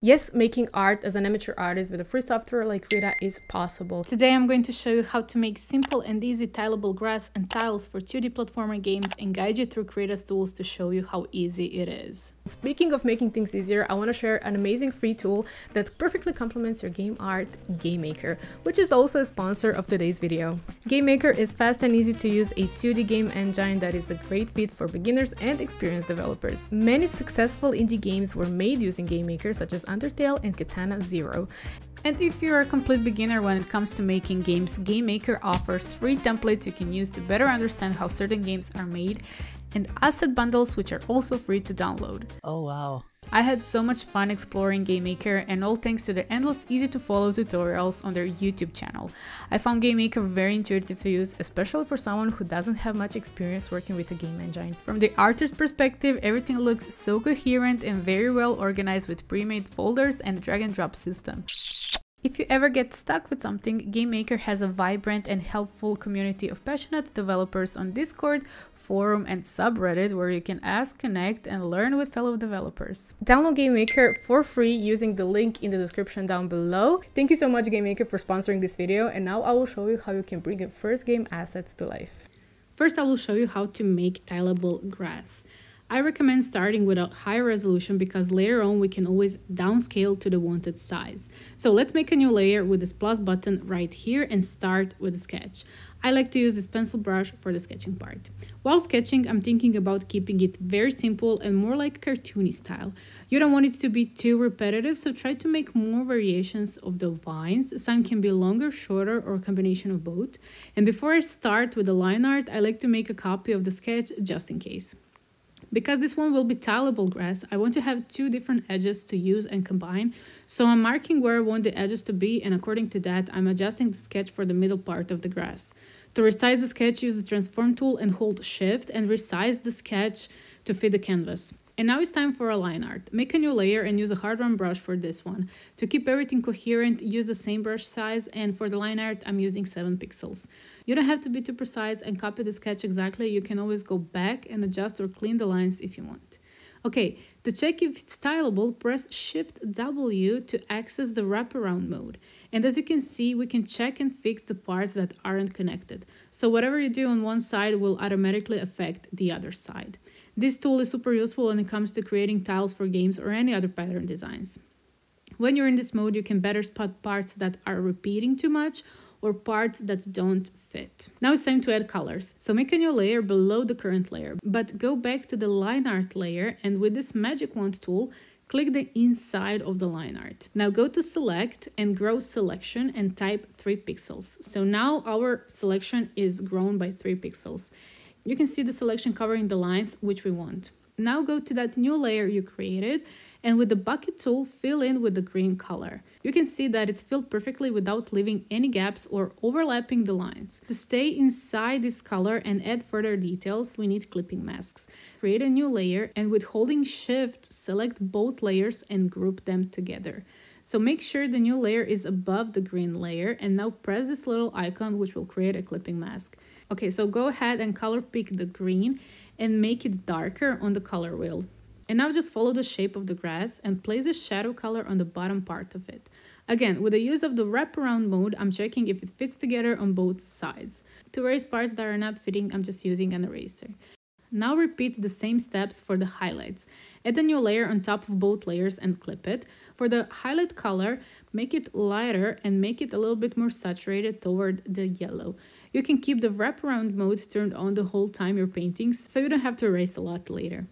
Yes, making art as an amateur artist with a free software like Krita is possible. Today I'm going to show you how to make simple and easy tileable grass and tiles for 2D platformer games and guide you through Krita's tools to show you how easy it is. Speaking of making things easier, I want to share an amazing free tool that perfectly complements your game art, GameMaker, which is also a sponsor of today's video. GameMaker is fast and easy to use, a 2D game engine that is a great fit for beginners and experienced developers. Many successful indie games were made using GameMaker, such as Undertale and Katana Zero. And if you're a complete beginner when it comes to making games, GameMaker offers free templates you can use to better understand how certain games are made, and asset bundles which are also free to download. Oh wow. I had so much fun exploring GameMaker, and all thanks to the endless easy to follow tutorials on their YouTube channel. I found GameMaker very intuitive to use, especially for someone who doesn't have much experience working with a game engine. From the artist's perspective, everything looks so coherent and very well organized with pre-made folders and drag and drop system. If you ever get stuck with something, GameMaker has a vibrant and helpful community of passionate developers on Discord, forum and subreddit where you can ask, connect and learn with fellow developers. Download GameMaker for free using the link in the description down below. Thank you so much GameMaker for sponsoring this video, and now I will show you how you can bring your first game assets to life. First I will show you how to make tileable grass. I recommend starting with a high resolution because later on we can always downscale to the wanted size. So let's make a new layer with this plus button right here and start with a sketch. I like to use this pencil brush for the sketching part. While sketching, I'm thinking about keeping it very simple and more like cartoony style. You don't want it to be too repetitive, so try to make more variations of the lines. Some can be longer, shorter, or a combination of both. And before I start with the line art, I like to make a copy of the sketch just in case. Because this one will be tileable grass, I want to have two different edges to use and combine, so I'm marking where I want the edges to be, and according to that, I'm adjusting the sketch for the middle part of the grass. To resize the sketch, use the transform tool and hold shift and resize the sketch to fit the canvas. And now it's time for a line art. Make a new layer and use a hard-run brush for this one. To keep everything coherent, use the same brush size, and for the line art, I'm using 7 pixels. You don't have to be too precise and copy the sketch exactly. You can always go back and adjust or clean the lines if you want. Okay, to check if it's tileable, press Shift W to access the wraparound mode. And as you can see, we can check and fix the parts that aren't connected. So whatever you do on one side will automatically affect the other side. This tool is super useful when it comes to creating tiles for games or any other pattern designs. When you're in this mode, you can better spot parts that are repeating too much or parts that don't fit. Now it's time to add colors. So make a new layer below the current layer, but go back to the line art layer, and with this magic wand tool, click the inside of the line art. Now go to select and grow selection and type 3 pixels. So now our selection is grown by 3 pixels. You can see the selection covering the lines which we want. Now go to that new layer you created, and with the bucket tool, fill in with the green color. You can see that it's filled perfectly without leaving any gaps or overlapping the lines. To stay inside this color and add further details, we need clipping masks. Create a new layer, and with holding Shift, select both layers and group them together. So make sure the new layer is above the green layer, and now press this little icon which will create a clipping mask. Okay, so go ahead and color pick the green and make it darker on the color wheel. And now just follow the shape of the grass and place the shadow color on the bottom part of it. Again, with the use of the wraparound mode, I'm checking if it fits together on both sides. To erase parts that are not fitting, I'm just using an eraser. Now repeat the same steps for the highlights. Add a new layer on top of both layers and clip it. For the highlight color, make it lighter and make it a little bit more saturated toward the yellow. You can keep the wraparound mode turned on the whole time you're painting, so you don't have to erase a lot later.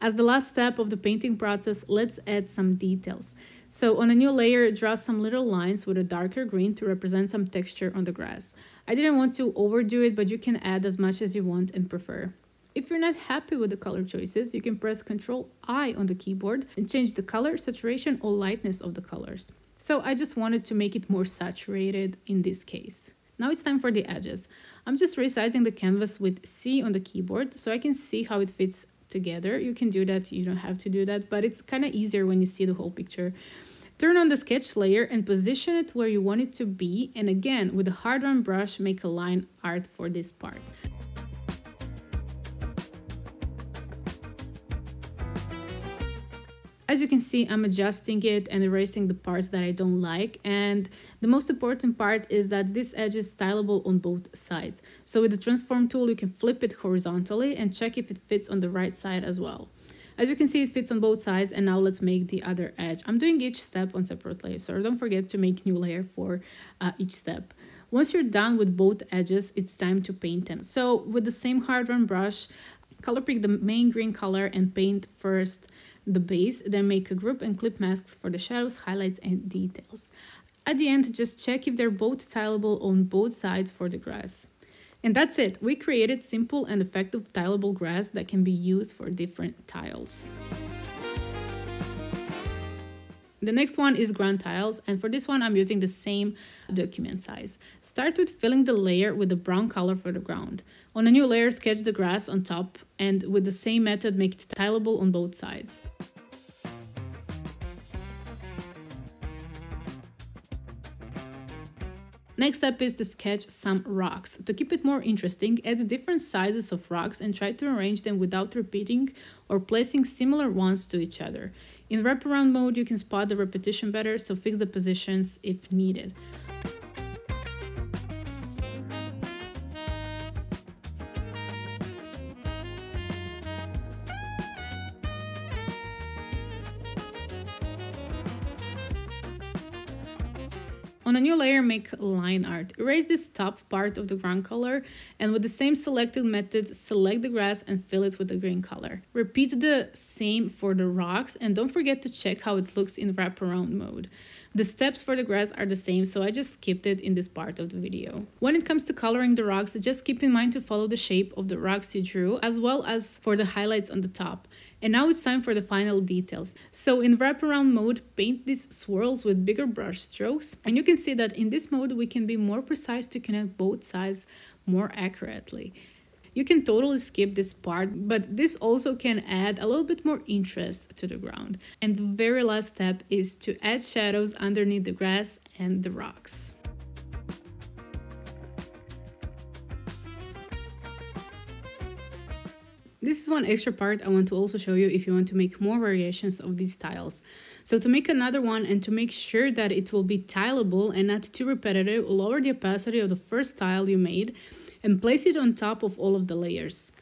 As the last step of the painting process, let's add some details. So on a new layer, draw some little lines with a darker green to represent some texture on the grass. I didn't want to overdo it, but you can add as much as you want and prefer. If you're not happy with the color choices, you can press Ctrl-I on the keyboard and change the color, saturation, or lightness of the colors. So I just wanted to make it more saturated in this case. Now it's time for the edges. I'm just resizing the canvas with C on the keyboard so I can see how it fits together. You can do that, you don't have to do that, but it's kind of easier when you see the whole picture. Turn on the sketch layer and position it where you want it to be, and again, with a hard-run brush, make a line art for this part. As you can see, I'm adjusting it and erasing the parts that I don't like. And the most important part is that this edge is stylable on both sides. So with the transform tool, you can flip it horizontally and check if it fits on the right side as well. As you can see, it fits on both sides, and now let's make the other edge. I'm doing each step on separate layers, so don't forget to make new layer for each step. Once you're done with both edges, it's time to paint them. So with the same hard-run brush, color pick the main green color and paint first the base, then make a group and clip masks for the shadows, highlights, and details. At the end, just check if they're both tileable on both sides for the grass. And that's it. We created simple and effective tileable grass that can be used for different tiles. The next one is ground tiles, and for this one I'm using the same document size. Start with filling the layer with the brown color for the ground. On a new layer, sketch the grass on top, and with the same method make it tileable on both sides. Next step is to sketch some rocks. To keep it more interesting, add different sizes of rocks and try to arrange them without repeating or placing similar ones to each other. In wraparound mode, you can spot the repetition better, so fix the positions if needed. On a new layer, make line art. Erase this top part of the ground color, and with the same selected method, select the grass and fill it with the green color. Repeat the same for the rocks, and don't forget to check how it looks in wraparound mode. The steps for the grass are the same, so I just skipped it in this part of the video. When it comes to coloring the rocks, just keep in mind to follow the shape of the rocks you drew, as well as for the highlights on the top. And now it's time for the final details. So in wraparound mode, paint these swirls with bigger brush strokes. And you can see that in this mode, we can be more precise to connect both sides more accurately. You can totally skip this part, but this also can add a little bit more interest to the ground. And the very last step is to add shadows underneath the grass and the rocks. This is one extra part I want to also show you if you want to make more variations of these tiles. So to make another one and to make sure that it will be tileable and not too repetitive, lower the opacity of the first tile you made and place it on top of all of the layers.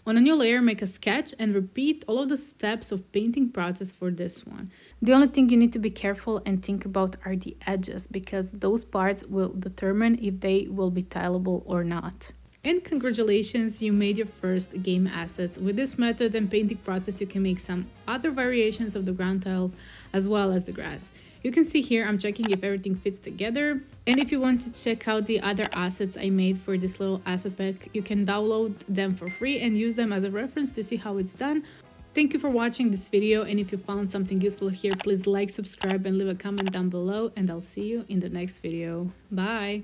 On a new layer, make a sketch and repeat all of the steps of painting process for this one. The only thing you need to be careful and think about are the edges, because those parts will determine if they will be tileable or not. And congratulations, you made your first game assets. With this method and painting process, you can make some other variations of the ground tiles as well as the grass. You can see here I'm checking if everything fits together. And if you want to check out the other assets I made for this little asset pack, you can download them for free and use them as a reference to see how it's done. Thank you for watching this video, and if you found something useful here, please like, subscribe, and leave a comment down below, and I'll see you in the next video. Bye!